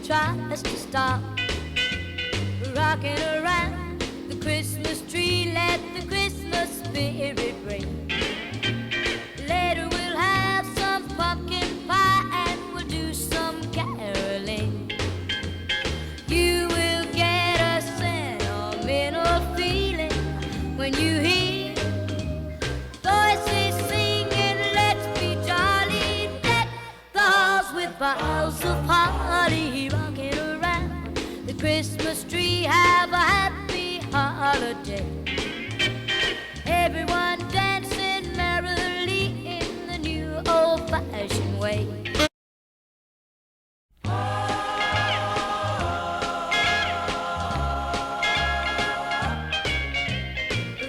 tries to stop rocking around the Christmas tree. Let the Christmas spirit ring. Later we'll have some pumpkin pie and we'll do some caroling. You will get a sentimental feeling when you hear voices singing, let's be jolly. Deck the halls with boughs of holly, rocking around the Christmas tree. Have a happy holiday. Everyone dancing merrily in the new old-fashioned way.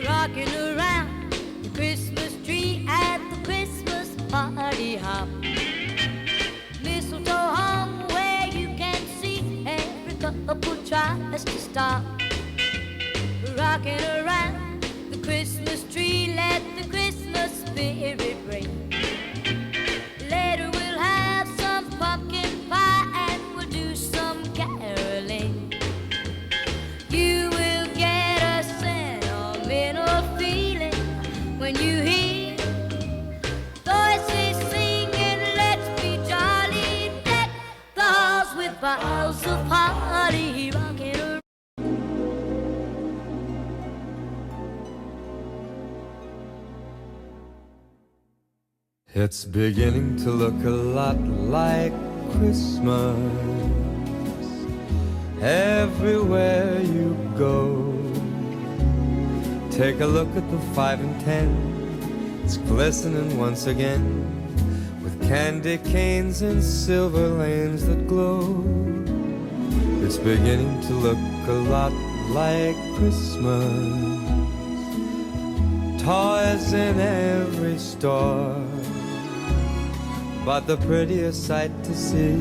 Rocking around the Christmas tree at the Christmas party hop. Mistletoe hung where you can see every couple tries to stop rocking around the Christmas tree. Let the Christmas spirit ring. Later we'll have some pumpkin pie and we'll do some caroling. You will get a sentimental feeling when you hear voices singing, let's be jolly. Deck the halls with boughs of holly, rocking around. It's beginning to look a lot like Christmas everywhere you go. Take a look at the 5 and 10. It's glistening once again with candy canes and silver lanes that glow. It's beginning to look a lot like Christmas. Toys in every store, but the prettiest sight to see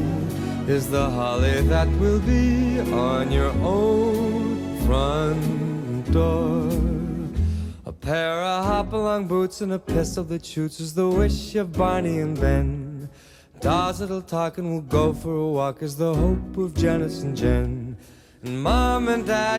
is the holly that will be on your own front door. A pair of hop-along boots and a pistol that shoots is the wish of Barney and Ben. Dolls that'll talk and will go for a walk is the hope of Janice and Jen. And Mom and Dad